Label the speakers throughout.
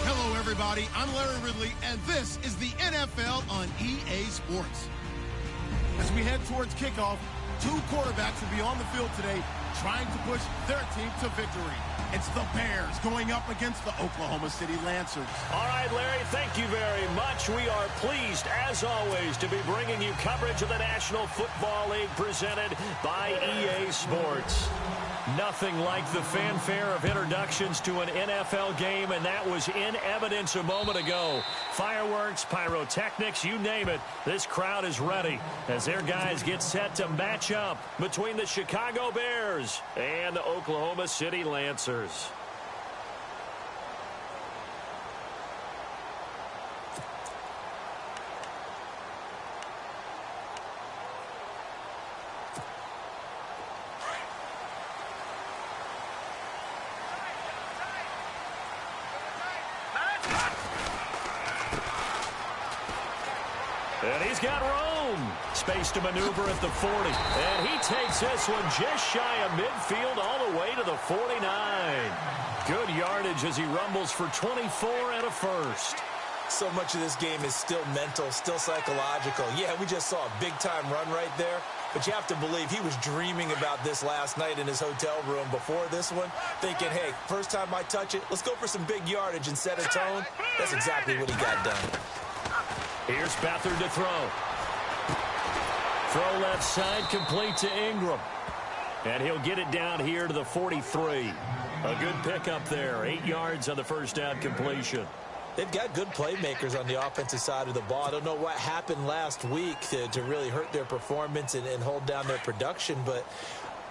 Speaker 1: Hello, everybody. I'm Larry Ridley, and this is the NFL on EA Sports. As we head towards kickoff, two quarterbacks will be on the field today trying to push their team to victory. It's the Bears going up against the Oklahoma City Lancers.
Speaker 2: All right, Larry, thank you very much. We are pleased, as always, to be bringing you coverage of the National Football League presented by EA Sports. Nothing like the fanfare of introductions to an NFL game, and that was in evidence a moment ago. Fireworks, pyrotechnics, you name it. This crowd is ready as their guys get set to match up between the Chicago Bears and the Oklahoma City Lancers. And he's got room. Space to maneuver at the 40. And he takes this one just shy of midfield all the way to the 49. Good yardage as he rumbles for 24 and a first.
Speaker 3: So much of this game is still mental, still psychological. Yeah, we just saw a big-time run right there. But you have to believe he was dreaming about this last night in his hotel room before this one, thinking, hey, first time I touch it, let's go for some big yardage and set a tone. That's exactly what he got done.
Speaker 2: Here's Beathard to throw. Throw left side, complete to Ingram. And he'll get it down here to the 43. A good pickup there. 8 yards on the first down completion.
Speaker 3: They've got good playmakers on the offensive side of the ball. I don't know what happened last week to really hurt their performance and hold down their production, but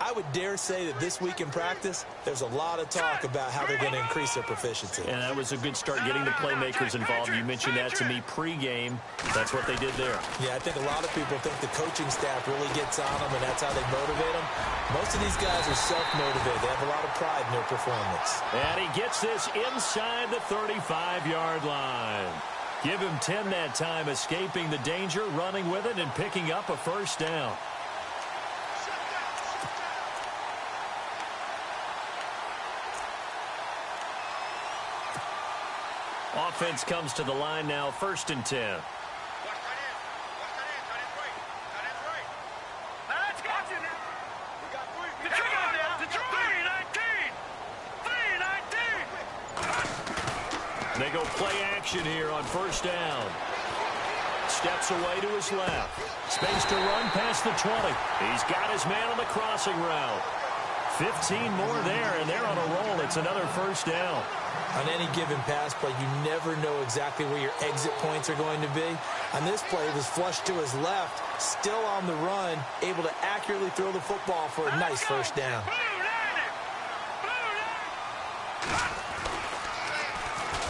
Speaker 3: I would dare say that this week in practice, there's a lot of talk about how they're going to increase their proficiency.
Speaker 2: And that was a good start getting the playmakers involved. You mentioned that to me pregame. That's what they did there.
Speaker 3: Yeah, I think a lot of people think the coaching staff really gets on them, and that's how they motivate them. Most of these guys are self-motivated. They have a lot of pride in their performance.
Speaker 2: And he gets this inside the 35-yard line. Give him 10 that time, escaping the danger, running with it, and picking up a first down. Offense comes to the line now, 1st and 10. They go play action here on 1st down. Steps away to his left. Space to run past the 20. He's got his man on the crossing route. 15 more there, and they're on a roll. It's another 1st down.
Speaker 3: On any given pass play, you never know exactly where your exit points are going to be. On this play, it was flushed to his left, still on the run, able to accurately throw the football for a nice 1st down.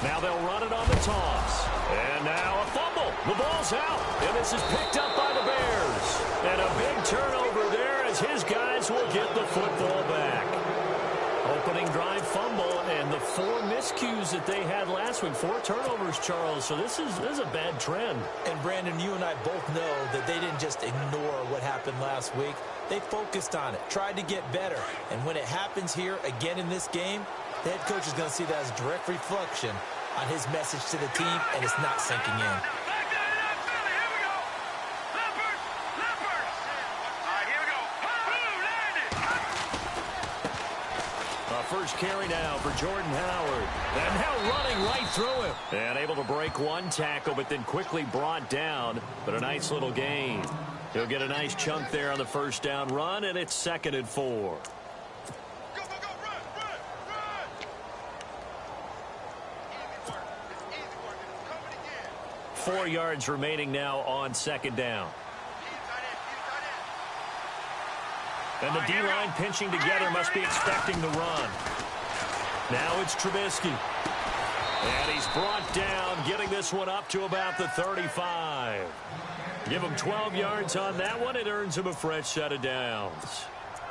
Speaker 2: Now they'll run it on the toss. And now a fumble. The ball's out. And this is picked up by the Bears. And a big turnover there as his guys will get the football back. Opening drive fumble, and the 4 miscues that they had last week. 4 turnovers, Charles. So this is a bad trend.
Speaker 3: And, Brandon, you and I both know that they didn't just ignore what happened last week. They focused on it, tried to get better. And when it happens here again in this game, the head coach is going to see that as a direct reflection on his message to the team, and it's not sinking in.
Speaker 2: First carry now for Jordan Howard. And now running right through him. And able to break one tackle, but then quickly brought down. But a nice little gain. He'll get a nice chunk there on the 1st down run, and it's 2nd and 4.
Speaker 4: Go, go, go, run, run, run! Easy work, coming again.
Speaker 2: 4 yards remaining now on 2nd down. And the D-line pinching together, must be expecting the run. Now it's Trubisky. And he's brought down, getting this one up to about the 35. Give him 12 yards on that one. It earns him a fresh set of downs.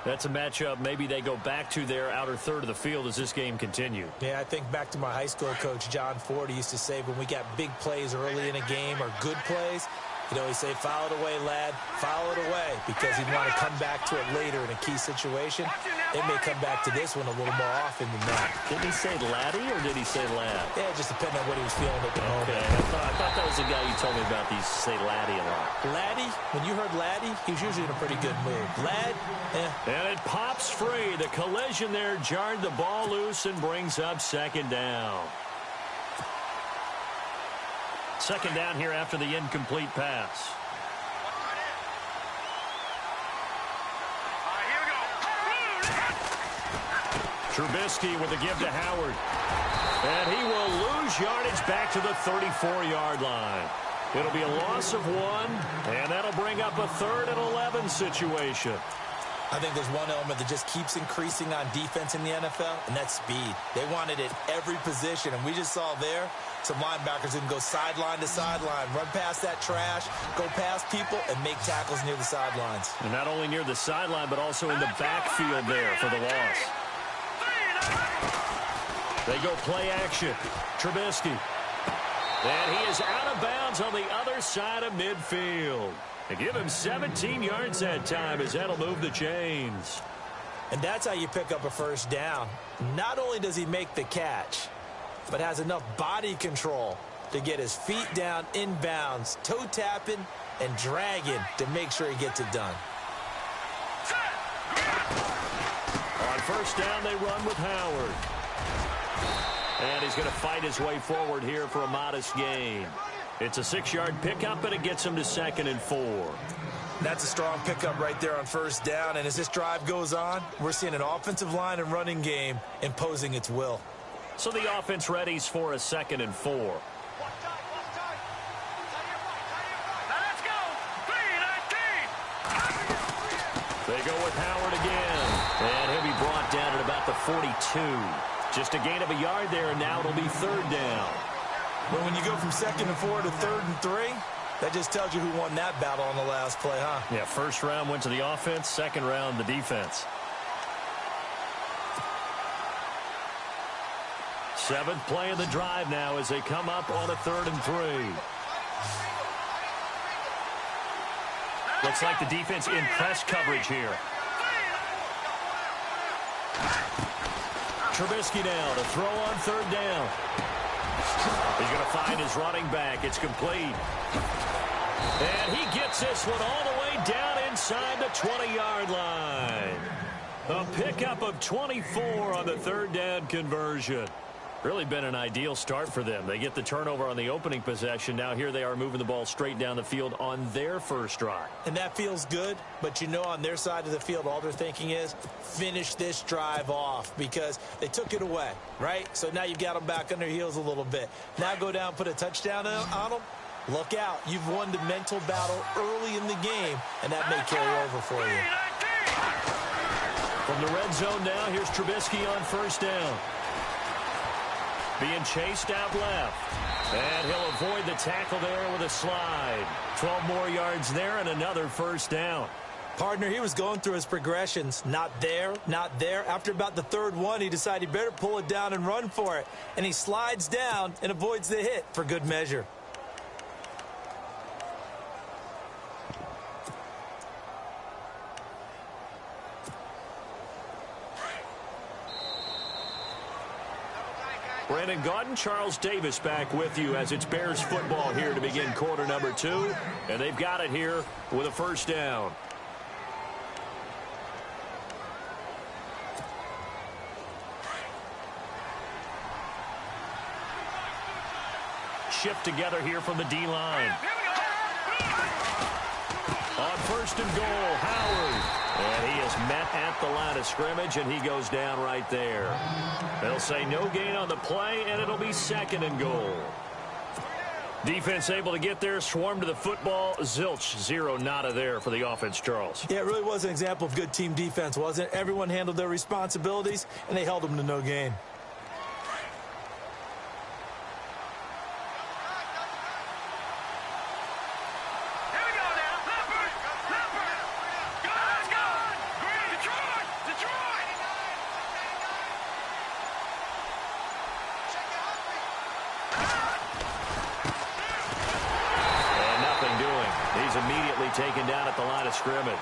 Speaker 2: That's a matchup maybe they go back to their outer third of the field as this game continues.
Speaker 3: Yeah, I think back to my high school coach, John Ford. He used to say when we got big plays early in a game or good plays, he'd always say, foul it away, lad, foul it away, because he'd want to come back to it later in a key situation. It may come back to this one a little more often than that.
Speaker 2: Did he say laddie or did he say lad?
Speaker 3: Yeah, just depending on what he was feeling at the moment.
Speaker 2: Okay, I thought that was the guy you told me about. These say laddie a lot.
Speaker 3: Laddie, when you heard laddie, he was usually in a pretty good mood. Lad,
Speaker 2: And it pops free. The collision there jarred the ball loose and brings up second down. Second down here after the incomplete pass. Trubisky with a give to Howard. And he will lose yardage back to the 34-yard line. It'll be a loss of 1, and that'll bring up a 3rd and 11 situation.
Speaker 3: I think there's one element that just keeps increasing on defense in the NFL, and that's speed. They want it at every position, and we just saw there some linebackers who can go sideline to sideline, run past that trash, go past people, and make tackles near the sidelines.
Speaker 2: And not only near the sideline, but also in the backfield there for the loss. They go play action. Trubisky. And he is out of bounds on the other side of midfield. They give him 17 yards that time as that'll move the chains.
Speaker 3: And that's how you pick up a first down. Not only does he make the catch, but has enough body control to get his feet down inbounds, toe tapping and dragging to make sure he gets it done.
Speaker 2: On first down, they run with Howard. And he's going to fight his way forward here for a modest gain. It's a 6-yard pickup, and it gets him to 2nd and 4.
Speaker 3: That's a strong pickup right there on first down. And as this drive goes on, we're seeing an offensive line and running game imposing its will.
Speaker 2: So the offense readies for a 2nd and 4. They go with Howard again. And he'll be brought down at about the 42. Just a gain of a yard there, and now it'll be 3rd down.
Speaker 3: But when you go from 2nd and 4 to 3rd and 3, that just tells you who won that battle on the last play, huh?
Speaker 2: Yeah, first round went to the offense, second round the defense. 7th play of the drive now as they come up on a 3rd and 3. Looks like the defense in press coverage here. Trubisky now to throw on 3rd down. He's going to find his running back. It's complete. And he gets this one all the way down inside the 20-yard line. A pickup of 24 on the 3rd down conversion. Really been an ideal start for them. They get the turnover on the opening possession. Now here they are moving the ball straight down the field on their first drive.
Speaker 3: And that feels good, but you know on their side of the field all they're thinking is finish this drive off because they took it away, right? So now you've got them back on their heels a little bit. Now go down, put a touchdown on them. Look out. You've won the mental battle early in the game, and that may carry over for you.
Speaker 2: From the red zone now, here's Trubisky on first down. Being chased out left. And he'll avoid the tackle there with a slide. 12 more yards there and another first down.
Speaker 3: Partner, he was going through his progressions. Not there, not there. After about the 3rd one, he decided he better pull it down and run for it. And he slides down and avoids the hit for good measure.
Speaker 2: Brandon Gaudin, Charles Davis back with you as it's Bears football here to begin quarter number 2. And they've got it here with a first down. Shift together here from the D-line. On first and goal, Howard. And he is met at the line of scrimmage, and he goes down right there. They'll say no gain on the play, and it'll be 2nd and goal. Defense able to get there, swarm to the football. Zilch, 0 nada there for the offense, Charles.
Speaker 3: Yeah, it really was an example of good team defense, wasn't it? Everyone handled their responsibilities, and they held them to no gain.
Speaker 2: he's immediately taken down at the line of scrimmage.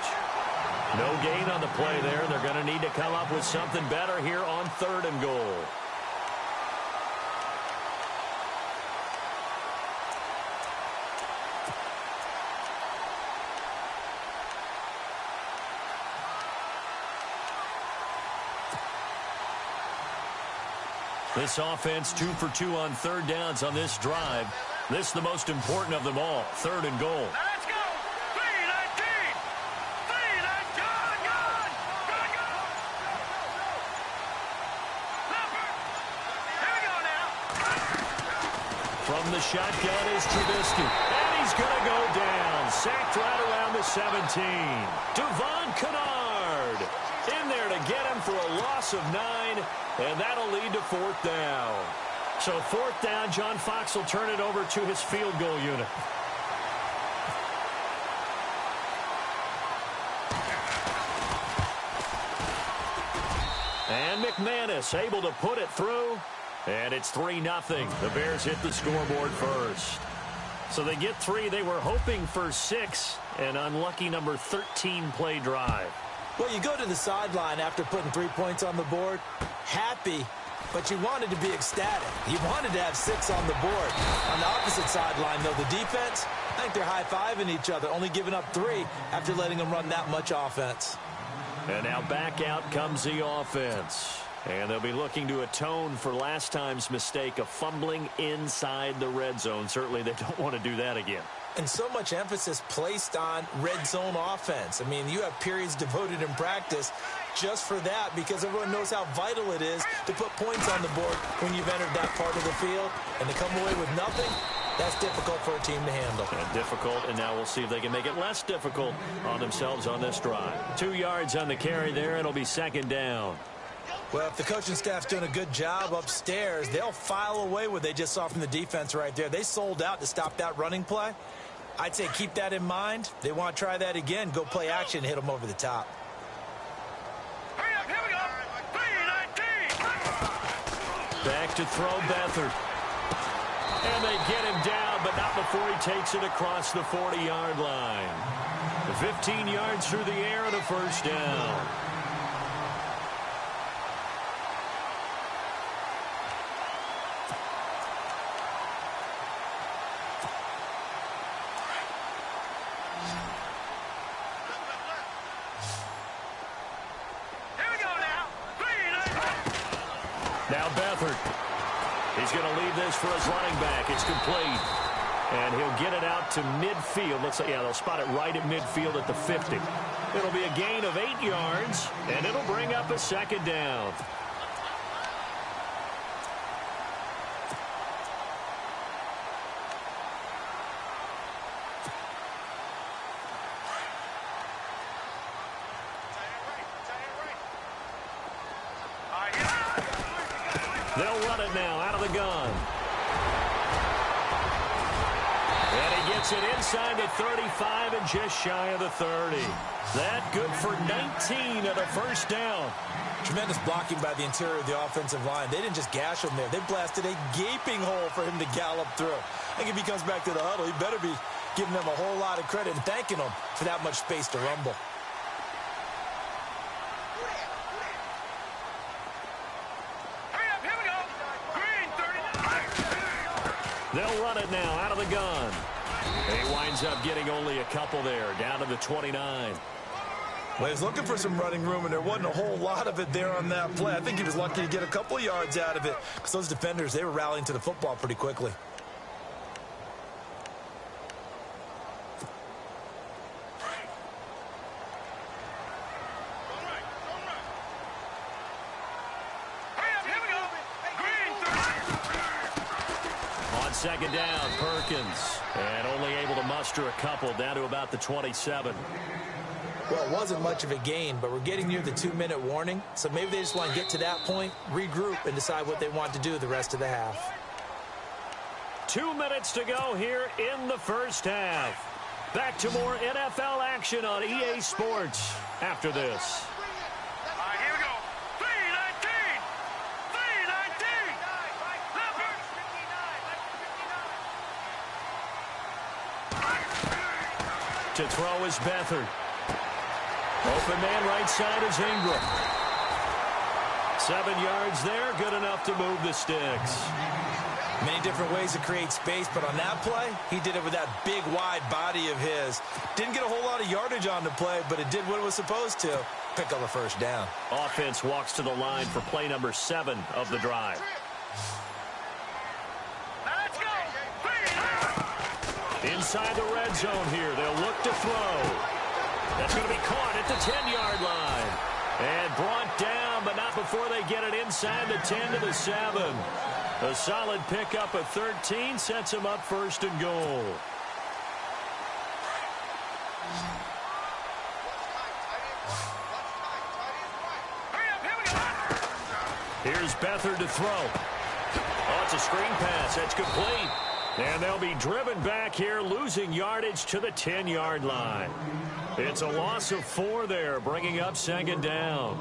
Speaker 2: No gain on the play there. They're going to need to come up with something better here on 3rd and goal. This offense 2 for 2 on 3rd downs on this drive. This is the most important of them all, 3rd and goal.
Speaker 4: Let's go! 3-19! 3-19! Gone! Here we go now!
Speaker 2: From the shotgun is Trubisky. And he's going to go down. Sacked right around the 17. Devon Kennard in there to get him for a loss of 9. And that'll lead to 4th down. So 4th down, John Fox will turn it over to his field goal unit. And McManus able to put it through. And it's 3-0. The Bears hit the scoreboard first. So they get 3. They were hoping for 6. An unlucky number 13 play drive.
Speaker 3: Well, you go to the sideline after putting 3 points on the board, happy, but you wanted to be ecstatic. You wanted to have 6 on the board. On the opposite sideline, though, the defense, I think they're high-fiving each other, only giving up 3 after letting them run that much offense.
Speaker 2: And now back out comes the offense. And they'll be looking to atone for last time's mistake of fumbling inside the red zone. Certainly they don't want to do that again.
Speaker 3: And so much emphasis placed on red zone offense. I mean, you have periods devoted in practice just for that because everyone knows how vital it is to put points on the board when you've entered that part of the field. And to come away with nothing, that's difficult for a team to handle.
Speaker 2: And difficult, and now we'll see if they can make it less difficult on themselves on this drive. 2 yards on the carry there. It'll be 2nd down.
Speaker 3: Well, if the coaching staff's doing a good job upstairs, they'll file away what they just saw from the defense right there. They sold out to stop that running play. I'd say keep that in mind. They want to try that again. Go play action, hit them over the top.
Speaker 4: Hurry up, here we go! 3-19!
Speaker 2: Back to throw Beathard. And they get him down, but not before he takes it across the 40-yard line. 15 yards through the air and a 1st down. Now Beathard. He's going to leave this for his running back. It's complete. And he'll get it out to midfield. Let's say, yeah, they'll spot it right at midfield at the 50. It'll be a gain of 8 yards, and it'll bring up a 2nd down. They'll run it now out of the gun. And he gets it inside the 35 and just shy of the 30. That good for 19 and a 1st down.
Speaker 3: Tremendous blocking by the interior of the offensive line. They didn't just gash him there. They blasted a gaping hole for him to gallop through. I think if he comes back to the huddle, he better be giving them a whole lot of credit and thanking them for that much space to rumble.
Speaker 2: They'll run it now out of the gun. And he winds up getting only a couple there, down to the 29.
Speaker 3: Well, he was looking for some running room, and there wasn't a whole lot of it there on that play. I think he was lucky to get a couple of yards out of it because those defenders, they were rallying to the football pretty quickly.
Speaker 2: On 2nd down, Perkins. And only able to muster a couple down to about the 27.
Speaker 3: Well, it wasn't much of a gain, but we're getting near the 2-minute warning. So maybe they just want to get to that point, regroup, and decide what they want to do the rest of the half.
Speaker 2: 2 minutes to go here in the 1st half. Back to more NFL action on EA Sports after this.
Speaker 4: Here we go. 3-19! 3-19! Number 59.
Speaker 2: To throw is Beathard. Open man right side is Ingram. 7 yards there, good enough to move the sticks.
Speaker 3: Many different ways to create space, but on that play, he did it with that big, wide body of his. Didn't get a whole lot of yardage on the play, but it did what it was supposed to. Pick up a first down.
Speaker 2: Offense walks to the line for play number 7 of the drive.
Speaker 4: Let's go.
Speaker 2: Inside the red zone here, they'll look to throw. That's going to be caught at the 10-yard line. And brought down, but not before they get it inside the 10 to the 7. A solid pickup of 13 sets them up first and goal. Here's Beathard to throw. Oh, it's a screen pass. That's complete. And they'll be driven back here, losing yardage to the 10-yard line. It's a loss of 4 there, bringing up second down.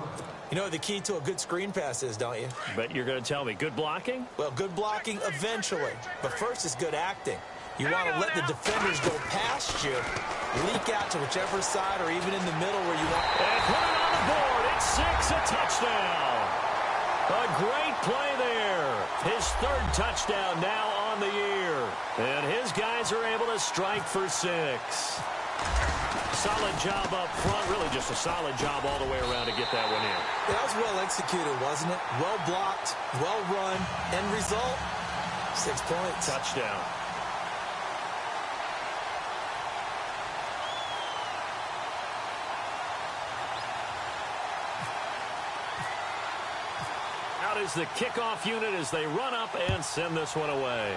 Speaker 3: You know what the key to a good screen pass is, don't you?
Speaker 2: Bet you're going to tell me. Good blocking?
Speaker 3: Well, good blocking eventually. But first is good acting. You want to let the defenders go past you, leak out to whichever side or even in the middle where you want.
Speaker 2: And put it on the board. It's 6, a touchdown. A great play there. His 3rd touchdown now on the year. And his guys are able to strike for 6. Solid job up front. Really just a solid job all the way around to get that one in.
Speaker 3: That was well executed, wasn't it? Well blocked, well run. End result, 6 points.
Speaker 2: Touchdown. Out is the kickoff unit as they run up and send this one away.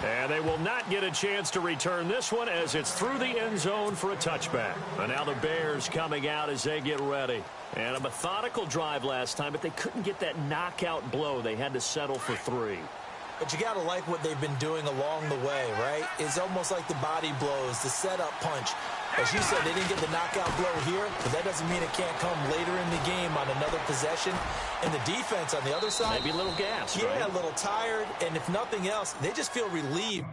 Speaker 2: And they will not get a chance to return this one as it's through the end zone for a touchback. And now the Bears coming out as they get ready. And a methodical drive last time, but they couldn't get that knockout blow. They had to settle for 3.
Speaker 3: But you got to like what they've been doing along the way, right? It's almost like the body blows, the setup punch. As you said, they didn't get the knockout blow here, but that doesn't mean it can't come later in the game on another possession. And the defense on the other side,
Speaker 2: maybe a little gas,
Speaker 3: yeah,
Speaker 2: right?
Speaker 3: A little tired, and if nothing else, they just feel relieved.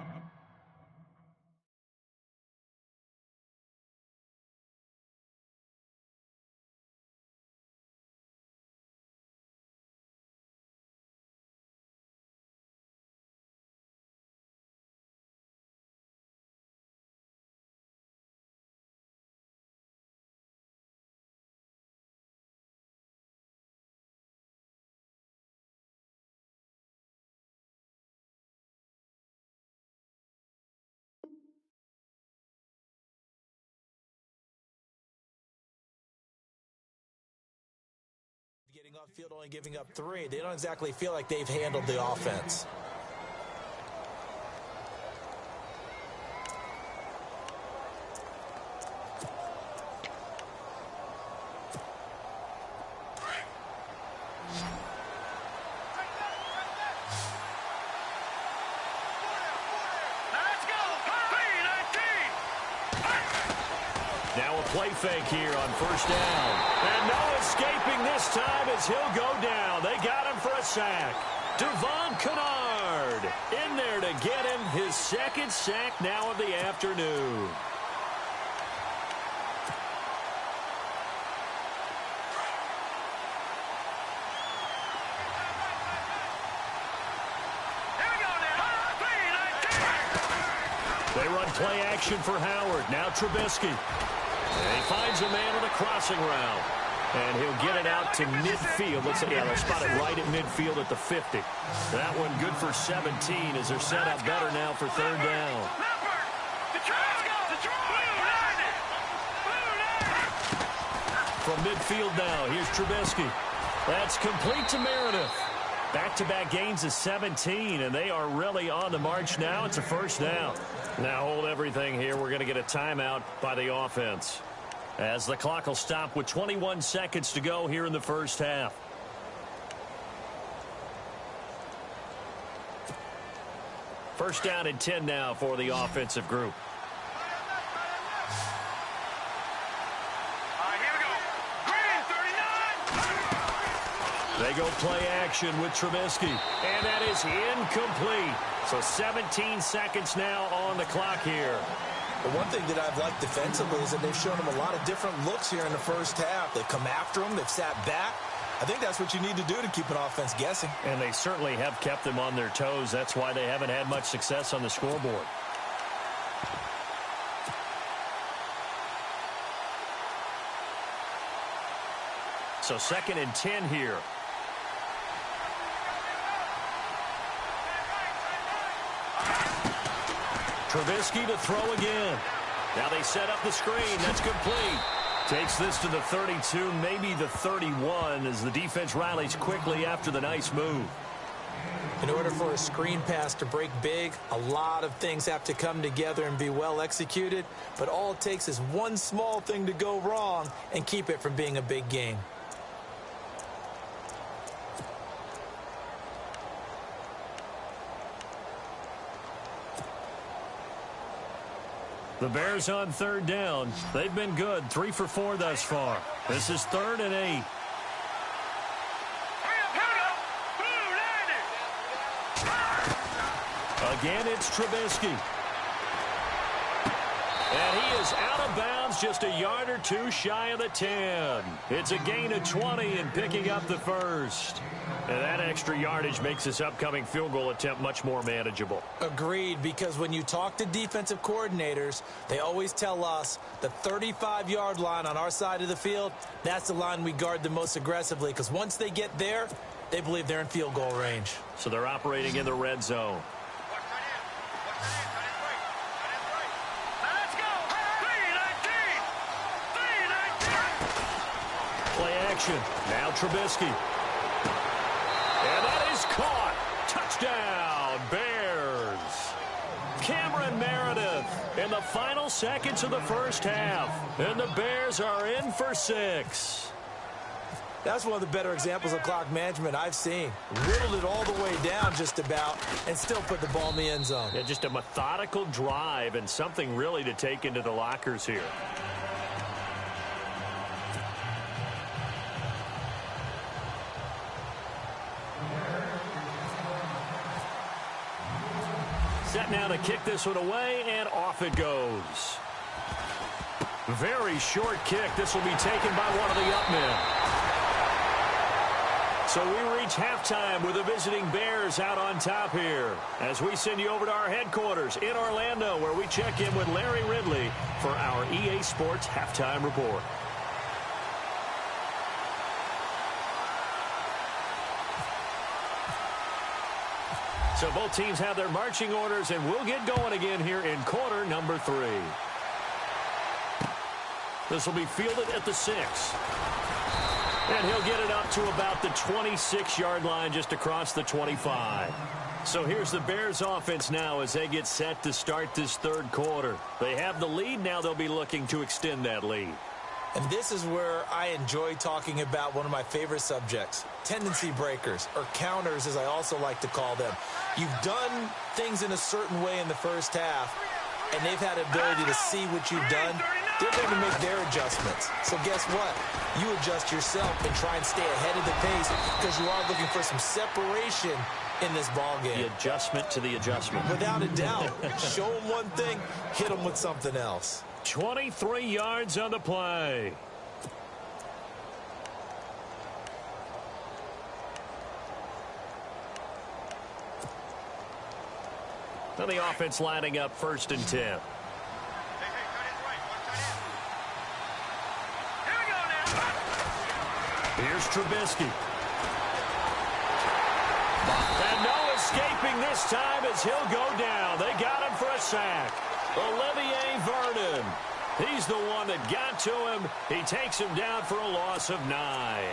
Speaker 3: Getting off field, only giving up 3. They don't exactly feel like they've handled the offense.
Speaker 2: Now a play fake here on first down. And no escaping this time as he'll go down. They got him for a sack. Devon Kennard in there to get him his 2nd sack now of the afternoon. They run play action for Howard. Now Trubisky. And he finds a man on a crossing route. And he'll get it out to midfield. Let's say, yeah, they'll spot it right at midfield at the 50. That one good for 17 as they're set up better now for 3rd down. From midfield now, here's Trubisky. That's complete to Meredith. Back-to-back gains of 17, and they are really on the march now. It's a first down. Now hold everything here. We're going to get a timeout by the offense, as the clock will stop with 21 seconds to go here in the first half. First down and 10 now for the offensive group. They go play action with Trubisky, and that is incomplete. So 17 seconds now on the clock here.
Speaker 3: The one thing that I've liked defensively is that they've shown him a lot of different looks here in the first half. They've come after him. They've sat back. I think that's what you need to do to keep an offense guessing.
Speaker 2: And they certainly have kept them on their toes. That's why they haven't had much success on the scoreboard. So 2nd and 10 here. Trubisky to throw again. Now they set up the screen. That's complete. Takes this to the 32, maybe the 31, as the defense rallies quickly after the nice move.
Speaker 3: In order for a screen pass to break big, a lot of things have to come together and be well executed. But all it takes is one small thing to go wrong and keep it from being a big game.
Speaker 2: The Bears on 3rd down. They've been good, 3 for 4 thus far. This is 3rd and 8. Again, it's Trubisky. And he is out of bounds, just a yard or two shy of the 10. It's a gain of 20 and picking up the first. And that extra yardage makes this upcoming field goal attempt much more manageable.
Speaker 3: Agreed, because when you talk to defensive coordinators, they always tell us the 35-yard line on our side of the field, that's the line we guard the most aggressively, because once they get there, they believe they're in field goal range.
Speaker 2: So they're operating in the red zone. Play action. Now Trubisky. And that is caught. Touchdown, Bears. Cameron Meredith in the final seconds of the first half. And the Bears are in for 6.
Speaker 3: That's one of the better examples of clock management I've seen. Whittled it all the way down just about and still put the ball in the end zone.
Speaker 2: Yeah, just a methodical drive and something really to take into the lockers here. Set now to kick this one away, and off it goes. Very short kick. This will be taken by one of the up men. So we reach halftime with the visiting Bears out on top here as we send you over to our headquarters in Orlando, where we check in with Larry Ridley for our EA Sports Halftime Report. So both teams have their marching orders, and we'll get going again here in quarter number 3. This will be fielded at the 6. And he'll get it up to about the 26-yard line, just across the 25. So here's the Bears offense now as they get set to start this third quarter. They have the lead. Now they'll be looking to extend that lead.
Speaker 3: And this is where I enjoy talking about one of my favorite subjects, tendency breakers, or counters as I also like to call them. You've done things in a certain way in the first half, and they've had the ability to see what you've done. They're going to make their adjustments. So guess what? You adjust yourself and try and stay ahead of the pace because you are looking for some separation in this ball game.
Speaker 2: The adjustment to the adjustment.
Speaker 3: Without a doubt. Show them one thing, hit them with something else.
Speaker 2: 23 yards on the play. Now the offense lining up 1st and 10. Here's Trubisky. And no escaping this time as he'll go down. They got him for a sack. Olivier Vernon. He's the one that got to him. He takes him down for a loss of 9.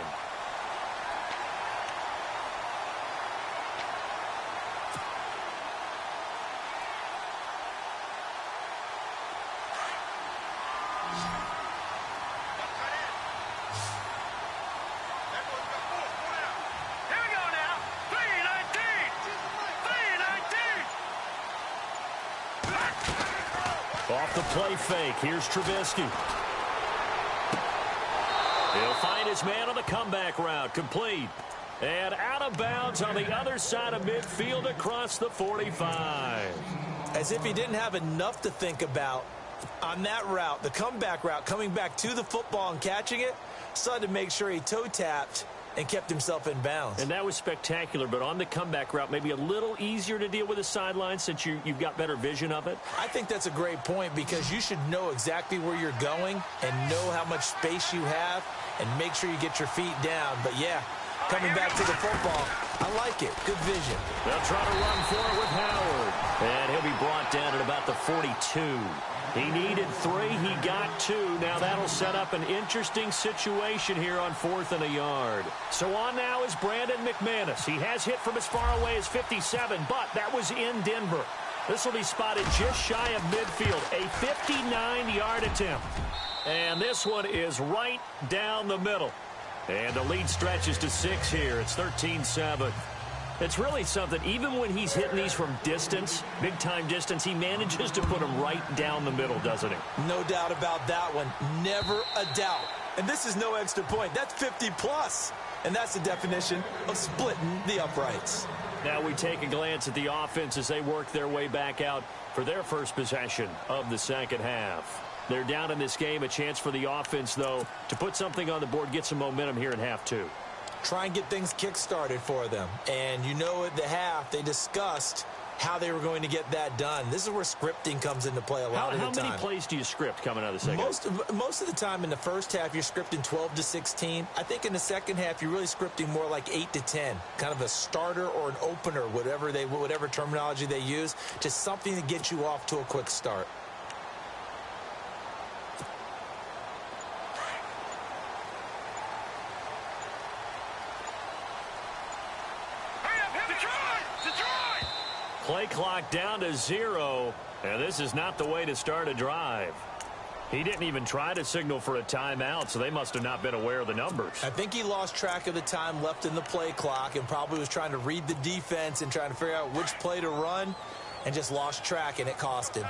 Speaker 2: Off the play fake. Here's Trubisky. He'll find his man on the comeback route. Complete. And out of bounds on the other side of midfield across the 45.
Speaker 3: As if he didn't have enough to think about on that route, the comeback route, coming back to the football and catching it, decided to make sure he toe-tapped and kept himself in bounds.
Speaker 2: And that was spectacular, but on the comeback route, maybe a little easier to deal with the sideline since you've got better vision of it?
Speaker 3: I think that's a great point because you should know exactly where you're going and know how much space you have and make sure you get your feet down. But, yeah, coming back to the football, I like it. Good vision.
Speaker 2: They'll try to run for it with Howard. And he'll be brought down at about the 42. He needed 3. He got 2. Now that'll set up an interesting situation here on 4th and a yard. So on now is Brandon McManus. He has hit from as far away as 57, but that was in Denver. This will be spotted just shy of midfield. A 59-yard attempt. And this one is right down the middle. And the lead stretches to 6 here. It's 13-7. It's really something. Even when he's hitting these from distance, big-time distance, he manages to put them right down the middle, doesn't he?
Speaker 3: No doubt about that one. Never a doubt. And this is no extra point. That's 50-plus. And that's the definition of splitting the uprights.
Speaker 2: Now we take a glance at the offense as they work their way back out for their first possession of the second half. They're down in this game. A chance for the offense, though, to put something on the board, get some momentum here in half 2.
Speaker 3: Try and get things kick-started for them. And you know at the half, they discussed how they were going to get that done. This is where scripting comes into play a lot of the time.
Speaker 2: How many plays do you script coming out of the second half?
Speaker 3: Most of the time in the first half, you're scripting 12 to 16. I think in the second half, you're really scripting more like 8 to 10. Kind of a starter or an opener, whatever terminology they use. Just something to get you off to a quick start.
Speaker 2: Play clock down to 0, and this is not the way to start a drive. He didn't even try to signal for a timeout, so they must have not been aware of the numbers.
Speaker 3: I think he lost track of the time left in the play clock and probably was trying to read the defense and trying to figure out which play to run and just lost track, and it cost him.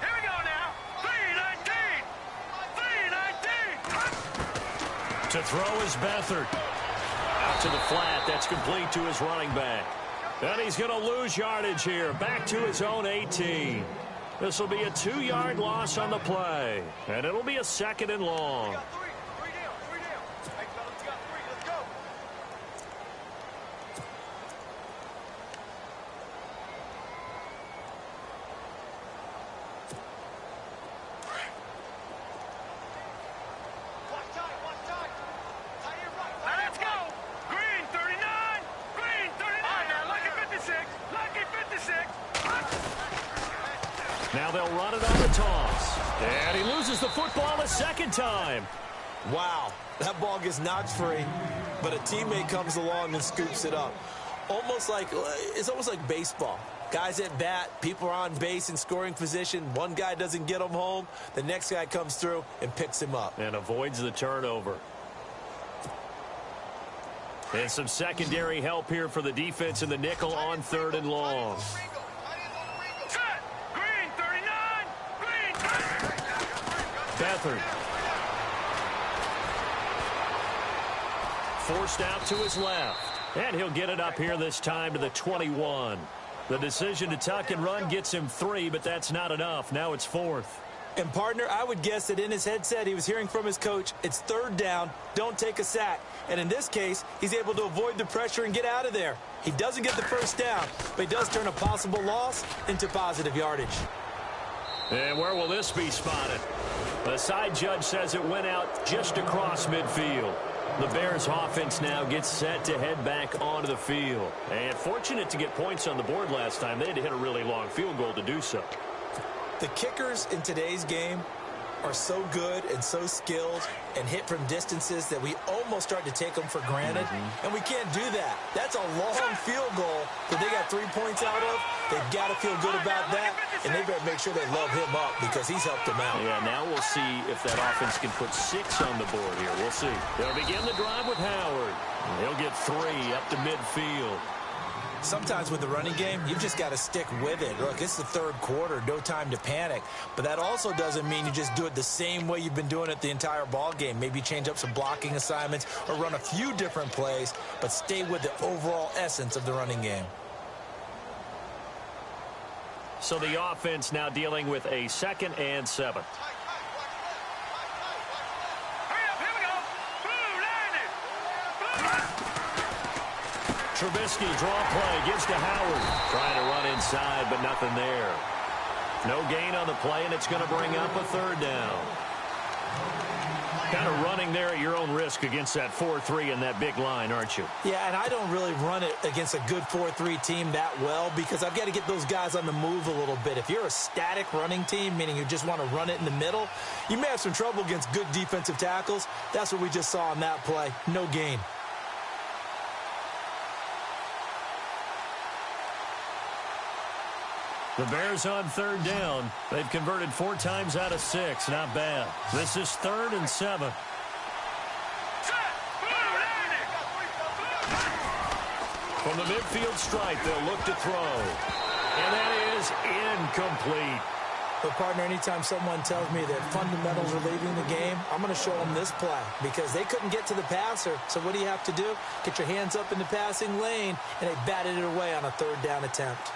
Speaker 4: Here we go now. 3-19.
Speaker 2: To throw is Beathard. Out to the flat. That's complete to his running back. And he's going to lose yardage here. Back to his own 18. This will be a 2-yard loss on the play. And it'll be a 2nd and long.
Speaker 4: We got 3. 3 down. 3 down. Hey, fellas, we got 3. Let's go. Watch time. Watch time. Tie it right. Now let's go. Green 39. Green 39. All right, now lucky 56. Lucky 56.
Speaker 2: Now they'll run it on the toss. And he loses the football a 2nd time.
Speaker 3: Wow, that ball gets knocked free, but a teammate comes along and scoops it up. It's almost like baseball. Guys at bat, people are on base in scoring position. One guy doesn't get him home. The next guy comes through and picks him up.
Speaker 2: And avoids the turnover. And some secondary help here for the defense in the nickel on 3rd and long.
Speaker 4: Set. Green 39. Green.
Speaker 2: Beathard. Forced out to his left. And he'll get it up here this time to the 21. The decision to tuck and run gets him 3, but that's not enough. Now it's 4th.
Speaker 3: And, partner, I would guess that in his headset he was hearing from his coach, it's 3rd down, don't take a sack. And in this case, he's able to avoid the pressure and get out of there. He doesn't get the first down, but he does turn a possible loss into positive yardage.
Speaker 2: And where will this be spotted? The side judge says it went out just across midfield. The Bears offense now gets set to head back onto the field. And fortunate to get points on the board last time. They had to hit a really long field goal to do so.
Speaker 3: The kickers in today's game are so good and so skilled and hit from distances that we almost start to take them for granted, and we can't do that. That's a long field goal that they got 3 points out of. They've got to feel good about that, and they better make sure they love him up because he's helped them out.
Speaker 2: Yeah, now we'll see if that offense can put 6 on the board here. We'll see. They'll begin the drive with Howard. He'll get 3 up to midfield.
Speaker 3: Sometimes with the running game, you've just got to stick with it. Look, it's the third quarter, no time to panic. But that also doesn't mean you just do it the same way you've been doing it the entire ball game. Maybe change up some blocking assignments or run a few different plays, but stay with the overall essence of the running game.
Speaker 2: So the offense now dealing with a 2nd and 7. Trubisky, draw play, gives to Howard. Trying to run inside, but nothing there. No gain on the play, and it's going to bring up a 3rd down. Kind of running there at your own risk against that 4-3 and that big line, aren't you?
Speaker 3: Yeah, and I don't really run it against a good 4-3 team that well because I've got to get those guys on the move a little bit. If you're a static running team, meaning you just want to run it in the middle, you may have some trouble against good defensive tackles. That's what we just saw on that play. No gain.
Speaker 2: The Bears on 3rd down. They've converted 4 times out of 6. Not bad. This is 3rd and 7. From the midfield stripe, they'll look to throw. And that is incomplete.
Speaker 3: But, partner, anytime someone tells me that fundamentals are leaving the game, I'm going to show them this play because they couldn't get to the passer. So what do you have to do? Get your hands up in the passing lane, and they batted it away on a 3rd down attempt.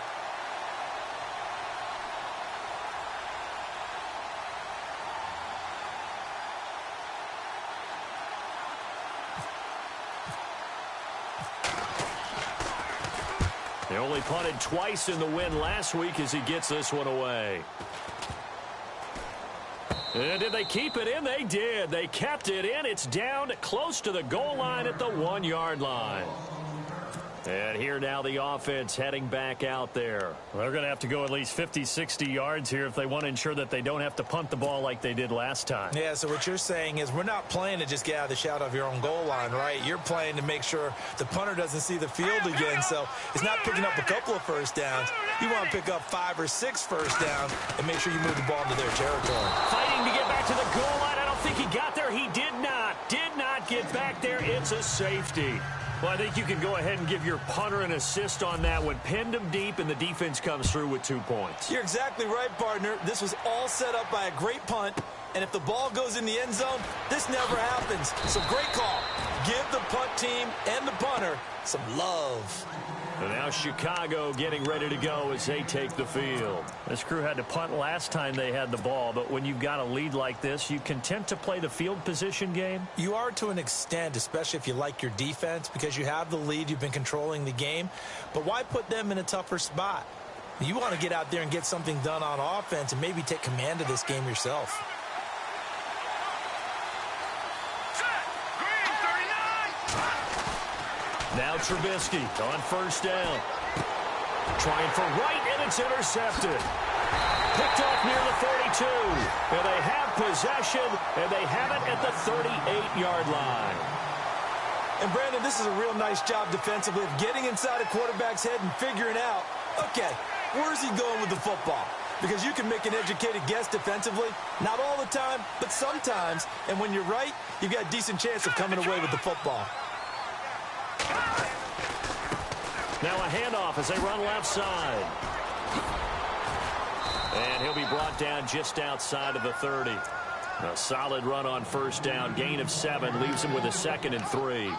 Speaker 2: They only punted twice in the win last week as he gets this one away. And did they keep it in? They did. They kept it in. It's down close to the goal line at the 1-yard line. And here now the offense heading back out there. They're going to have to go at least 50, 60 yards here if they want to ensure that they don't have to punt the ball like they did last time.
Speaker 3: Yeah, so what you're saying is we're not playing to just get out of the shadow of your own goal line, right? You're playing to make sure the punter doesn't see the field again. So it's not picking up a couple of first downs. You want to pick up 5 or 6 first downs and make sure you move the ball into their territory.
Speaker 2: Fighting to get back to the goal line. I don't think he got there. He did not get back there. It's a safety. Well, I think you can go ahead and give your punter an assist on that one. Pinned him deep, and the defense comes through with 2 points.
Speaker 3: You're exactly right, partner. This was all set up by a great punt, and if the ball goes in the end zone, this never happens. So great call. Give the punt team and the punter some love.
Speaker 2: And now Chicago getting ready to go as they take the field. This crew had to punt last time they had the ball, but when you've got a lead like this, you content to play the field position game?
Speaker 3: You are to an extent, especially if you like your defense, because you have the lead, you've been controlling the game. But why put them in a tougher spot? You want to get out there and get something done on offense and maybe take command of this game yourself.
Speaker 2: Now Trubisky on first down. Trying for right, and it's intercepted. Picked off near the 42. And they have possession, and they have it at the 38-yard line.
Speaker 3: And, Brandon, this is a real nice job defensively of getting inside a quarterback's head and figuring out, okay, where's he going with the football? Because you can make an educated guess defensively, not all the time, but sometimes. And when you're right, you've got a decent chance of coming away with the football.
Speaker 2: Now a handoff as they run left side. And he'll be brought down just outside of the 30. A solid run on first down. Gain of 7 leaves him with a 2nd and 3.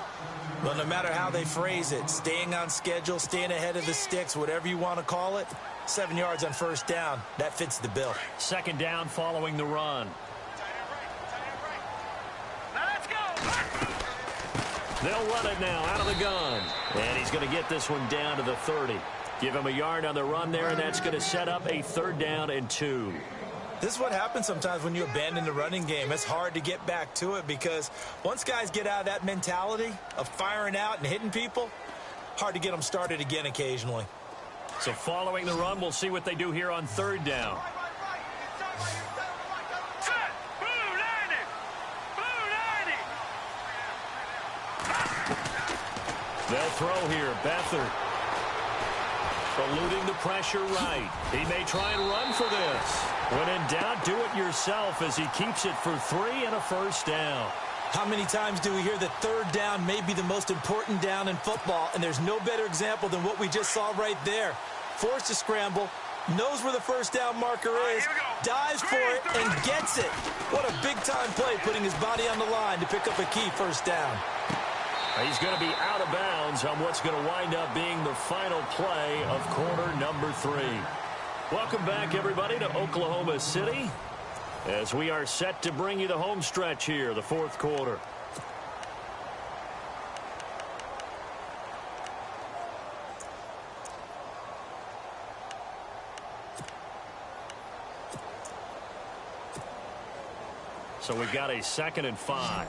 Speaker 3: Well, no matter how they phrase it, staying on schedule, staying ahead of the sticks, whatever you want to call it, 7 yards on first down, that fits the bill.
Speaker 2: 2nd down following the run. They'll run it now out of the gun. And he's going to get this one down to the 30. Give him a yard on the run there, and that's going to set up a 3rd down and 2.
Speaker 3: This is what happens sometimes when you abandon the running game. It's hard to get back to it because once guys get out of that mentality of firing out and hitting people, hard to get them started again occasionally.
Speaker 2: So following the run, we'll see what they do here on 3rd down. They'll throw here. Beathard eluding the pressure right. He may try and run for this. When in doubt, do it yourself as he keeps it for 3 and a first down.
Speaker 3: How many times do we hear that third down may be the most important down in football, and there's no better example than what we just saw right there. Forced to scramble, knows where the first down marker is, dives for it, and gets it. What a big-time play, putting his body on the line to pick up a key first down.
Speaker 2: He's going to be out of bounds on what's going to wind up being the final play of quarter number 3. Welcome back, everybody, to Oklahoma City, as we are set to bring you the home stretch here, the fourth quarter. So we've got a 2nd and 5.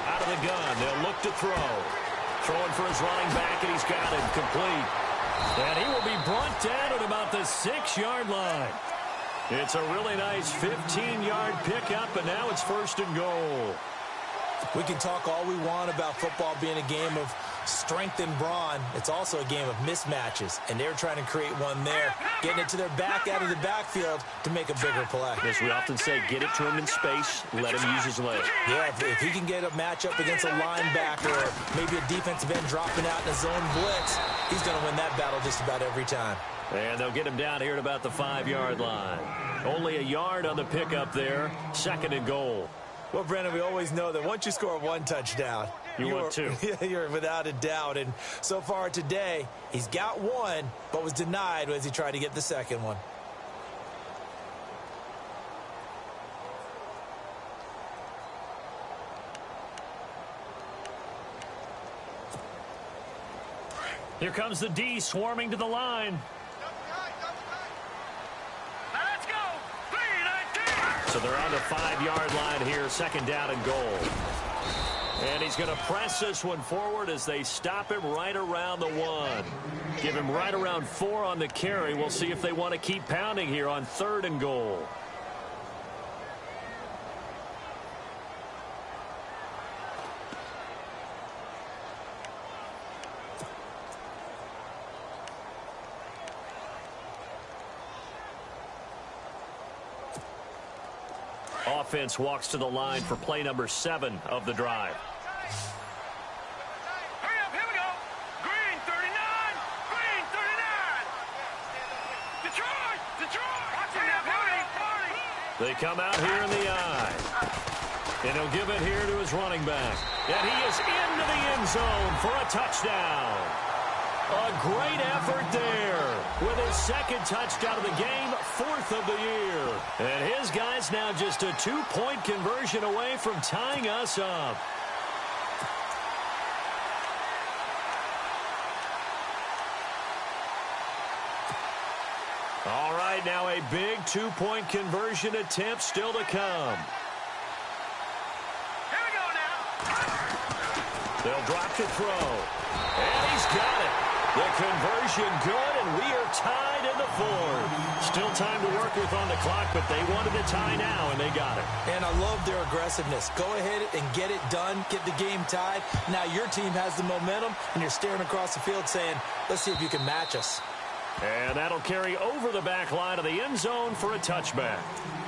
Speaker 2: Out of the gun, they'll look to throw. Throwing for his running back, and he's got it complete. And he will be brought down at about the 6-yard line. It's a really nice 15-yard pickup, and now it's 1st and goal.
Speaker 3: We can talk all we want about football being a game of strength and brawn. It's also a game of mismatches, and they're trying to create one there, getting it to their back out of the backfield to make a bigger play.
Speaker 2: As we often say, get it to him in space, let him use his legs.
Speaker 3: Yeah, if he can get a matchup against a linebacker or maybe a defensive end dropping out in a zone blitz, he's going to win that battle just about every time.
Speaker 2: And they'll get him down here at about the 5-yard line. Only a yard on the pickup there, 2nd and goal.
Speaker 3: Well, Brandon, we always know that once you score one touchdown,
Speaker 2: you want two.
Speaker 3: You're without a doubt. And so far today, he's got one, but was denied as he tried to get the second one.
Speaker 2: Here comes the D swarming to the line. So they're on the 5-yard line here, 2nd down and goal. And he's going to press this one forward as they stop him right around the 1. Give him right around 4 on the carry. We'll see if they want to keep pounding here on 3rd and goal. Offense walks to the line for play number 7 of the drive.
Speaker 4: Hurry up, here we go. Green 39, green 39. Detroit, Detroit. Watching that party.
Speaker 2: They come out here in the eye. And he'll give it here to his running back. And he is into the end zone for a touchdown. A great effort there with his 2nd touchdown of the game, 4th of the year. And his guy's now just a 2-point conversion away from tying us up. All right, now a big 2-point conversion attempt still to come.
Speaker 4: Here we go now.
Speaker 2: They'll drop to throw. And he's got it. The conversion good, and we are tied in the 4th. Still time to work with on the clock, but they wanted to tie now, and they got it.
Speaker 3: And I love their aggressiveness. Go ahead and get it done, get the game tied. Now your team has the momentum, and you're staring across the field saying, let's see if you can match us.
Speaker 2: And that'll carry over the back line of the end zone for a touchback.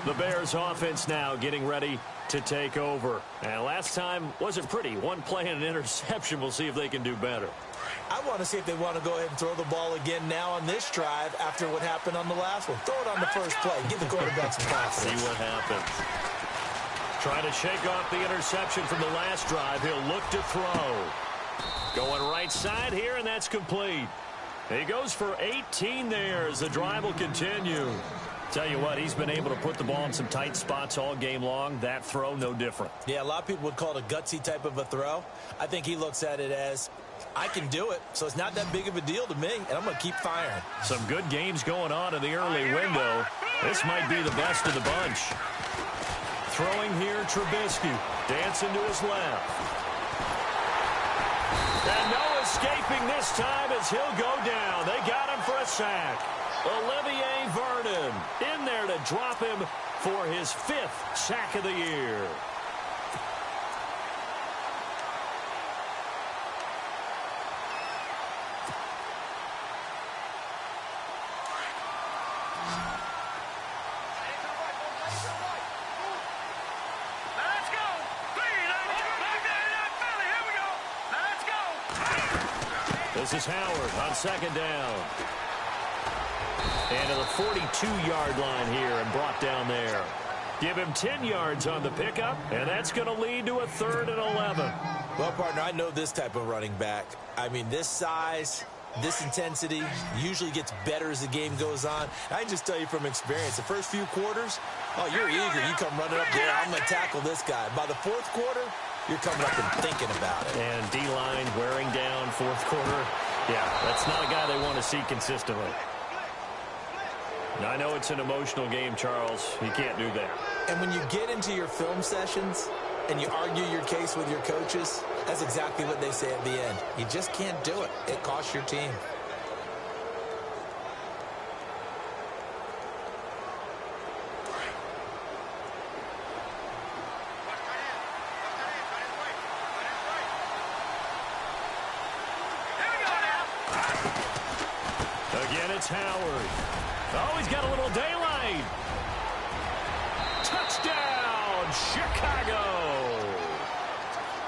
Speaker 2: The Bears offense now getting ready to take over. And last time wasn't pretty. One play and an interception. We'll see if they can do better.
Speaker 3: I want to see if they want to go ahead and throw the ball again now on this drive after what happened on the last one. Throw it on the first play. Give the quarterback some confidence.
Speaker 2: See what happens. Trying to shake off the interception from the last drive. He'll look to throw. Going right side here, and that's complete. He goes for 18 there as the drive will continue. Tell you what, he's been able to put the ball in some tight spots all game long. That throw, no different.
Speaker 3: Yeah, a lot of people would call it a gutsy type of a throw. I think he looks at it as, I can do it, so it's not that big of a deal to me, and I'm going to keep firing.
Speaker 2: Some good games going on in the early window. This might be the best of the bunch. Throwing here, Trubisky. Dancing to his left. And no escaping this time as he'll go down. They got him for a sack. Olivier Vernon in there to drop him for his 5th sack of the year. This is Howard on second down. And to the 42-yard line here and brought down there. Give him 10 yards on the pickup, and that's going to lead to a 3rd and 11.
Speaker 3: Well, partner, I know this type of running back. I mean, this size, this intensity usually gets better as the game goes on. I can just tell you from experience, the first few quarters, oh, you're eager. You come running up there, I'm going to tackle this guy. By the 4th quarter, you're coming up and thinking about it.
Speaker 2: And D-line wearing down 4th quarter. Yeah, that's not a guy they want to see consistently. Now, I know it's an emotional game, Charles. You can't do that.
Speaker 3: And when you get into your film sessions and you argue your case with your coaches, that's exactly what they say at the end. You just can't do it. It costs your team.
Speaker 2: Again, it's Howard. Oh, he's got a little daylight. Touchdown, Chicago.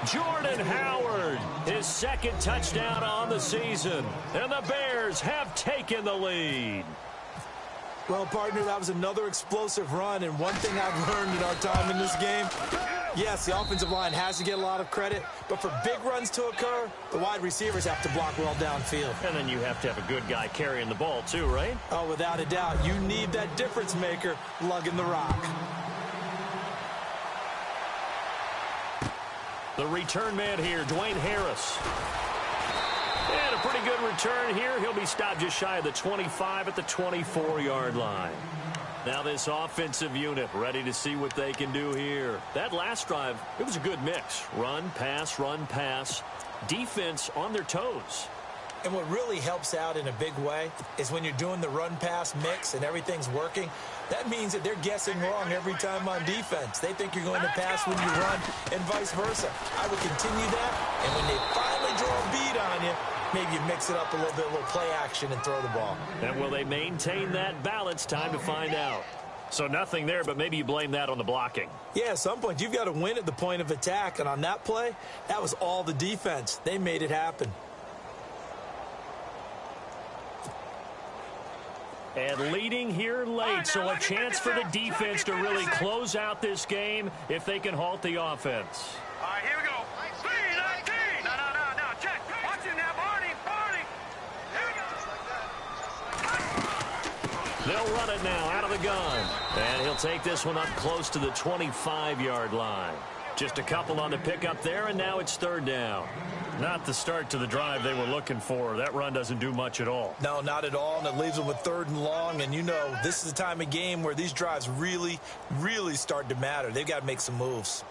Speaker 2: Jordan Howard, his 2nd touchdown on the season. And the Bears have taken the lead.
Speaker 3: Well, partner, that was another explosive run. And one thing I've learned in our time in this game, yes, the offensive line has to get a lot of credit, but for big runs to occur, the wide receivers have to block well downfield.
Speaker 2: And then you have to have a good guy carrying the ball too, right?
Speaker 3: Oh, without a doubt. You need that difference maker lugging the rock.
Speaker 2: The return man here, Dwayne Harris. And a pretty good return here. He'll be stopped just shy of the 25 at the 24-yard line. Now this offensive unit ready to see what they can do here. That last drive, it was a good mix. Run, pass, defense on their toes.
Speaker 3: And what really helps out in a big way is when you're doing the run-pass mix and everything's working, that means that they're guessing wrong every time on defense. They think you're going to pass when you run and vice versa. I would continue that, and when they finally draw a bead on you, maybe you mix it up a little bit, a little play action and throw the ball.
Speaker 2: And will they maintain that balance? Time to find out. So nothing there, but maybe you blame that on the blocking.
Speaker 3: Yeah, at some point you've got to win at the point of attack, and on that play, that was all the defense. They made it happen.
Speaker 2: And leading here late, so a chance for the defense to really close out this game if they can halt the offense.
Speaker 4: All right, here we go. 3-19. No. Check. Watch it now, Barney. Here we go.
Speaker 2: They'll run it now out of the gun. And he'll take this one up close to the 25-yard line. Just a couple on the pickup there, and now it's 3rd down. Not the start to the drive they were looking for. That run doesn't do much at all.
Speaker 3: No, not at all, and it leaves them with 3rd and long. And you know, this is the time of game where these drives really, really start to matter. They've got to make some moves.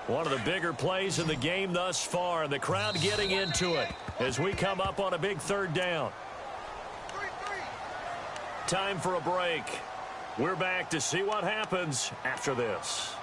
Speaker 2: One of the bigger plays in the game thus far, and the crowd getting into it as we come up on a big 3rd down. Time for a break. We're back to see what happens after this.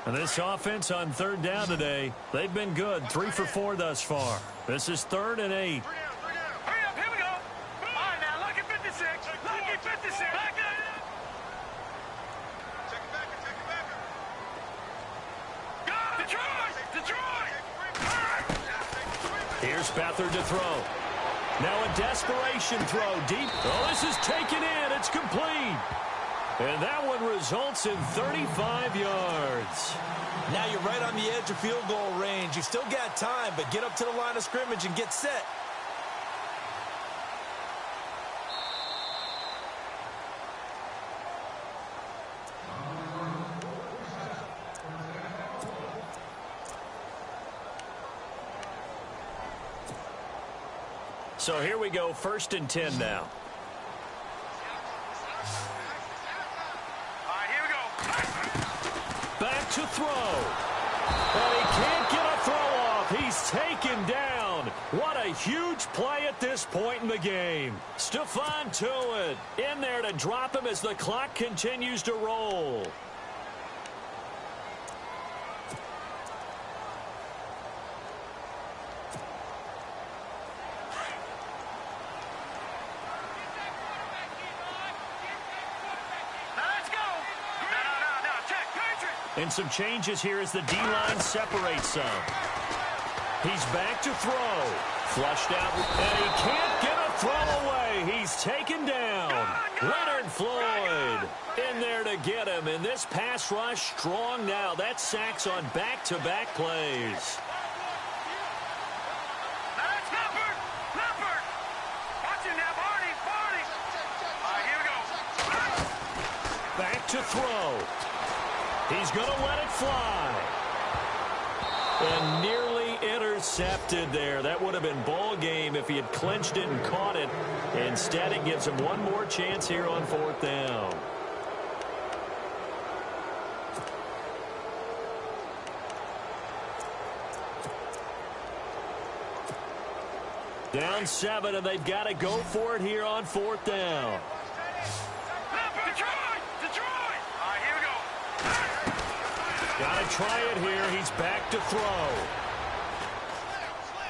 Speaker 2: And this offense on 3rd down today, they've been good. 3 for 4 thus far. This is 3rd and 8.
Speaker 4: Hurry up, here we go. All right, now, lucky 56. Lucky 56. Back it. Check it back. Go! Detroit!
Speaker 2: Here's Beathard to throw. Now a desperation throw deep. Oh, this is taken in. It's complete. And that one results in 35 yards.
Speaker 3: Now you're right on the edge of field goal range. You've still got time, but get up to the line of scrimmage and get set.
Speaker 2: So here we go, 1st and 10 now. Back to throw. And he can't get a throw off. He's taken down. What a huge play at this point in the game. Stephon Tuitt in there to drop him as the clock continues to roll. And some changes here as the D-line separates some. He's back to throw. Flushed out, and he can't get a throw away. He's taken down. Leonard Floyd in there to get him. And this pass rush strong now. That's sacks on back-to-back plays. Back to throw. He's going to let it fly. And nearly intercepted there. That would have been ball game if he had clinched it and caught it. Instead, it gives him one more chance here on 4th down. Down 7, and they've got to go for it here on 4th down. Got to try it here. He's back to throw.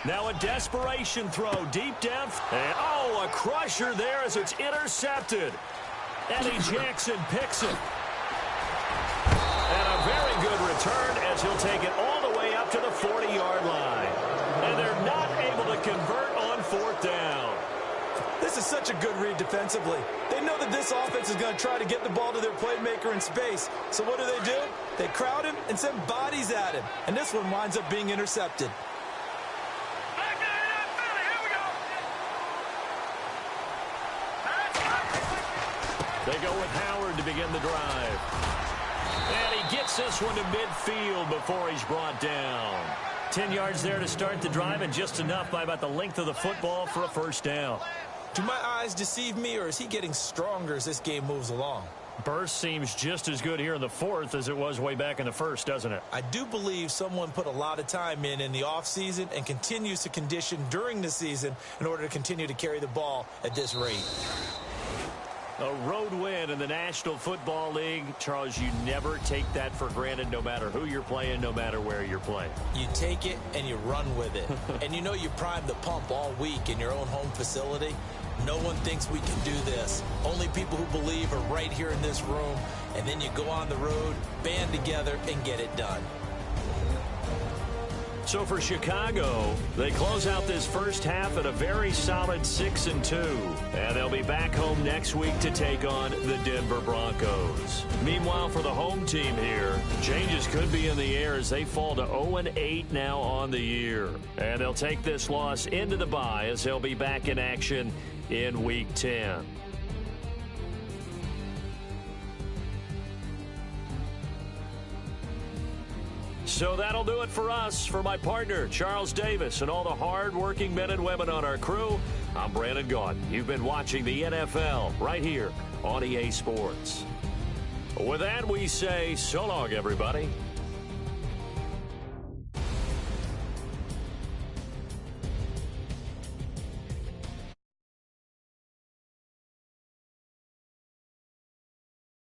Speaker 2: Now a desperation throw deep down. And, a crusher there as it's intercepted. Eddie Jackson picks it. And a very good return as he'll take it all the way up to the 40-yard line. And they're not able to convert on 4th down.
Speaker 3: This is such a good read defensively. They know that this offense is going to try to get the ball to their playmaker in space. So what do? They crowd him and send bodies at him. And this one winds up being intercepted.
Speaker 2: They go with Howard to begin the drive. And he gets this one to midfield before he's brought down. 10 yards there to start the drive, and just enough by about the length of the football for a 1st down.
Speaker 3: Do my eyes deceive me, or is he getting stronger as this game moves along?
Speaker 2: Burst seems just as good here in the 4th as it was way back in the 1st, doesn't it?
Speaker 3: I do believe someone put a lot of time in the offseason and continues to condition during the season in order to continue to carry the ball at this rate.
Speaker 2: A road win in the National Football League. Charles, you never take that for granted no matter who you're playing, no matter where you're playing.
Speaker 3: You take it and you run with it. And you know you primed the pump all week in your own home facility. No one thinks we can do this. Only people who believe are right here in this room. And then you go on the road, band together, and get it done.
Speaker 2: So for Chicago, they close out this first half at a very solid 6-2. And they'll be back home next week to take on the Denver Broncos. Meanwhile, for the home team here, changes could be in the air as they fall to 0-8 now on the year. And they'll take this loss into the bye as they'll be back in action in Week 10. So that'll do it for us. For my partner, Charles Davis, and all the hard-working men and women on our crew, I'm Brandon Gaudin. You've been watching the NFL right here on EA Sports. With that, we say so long, everybody.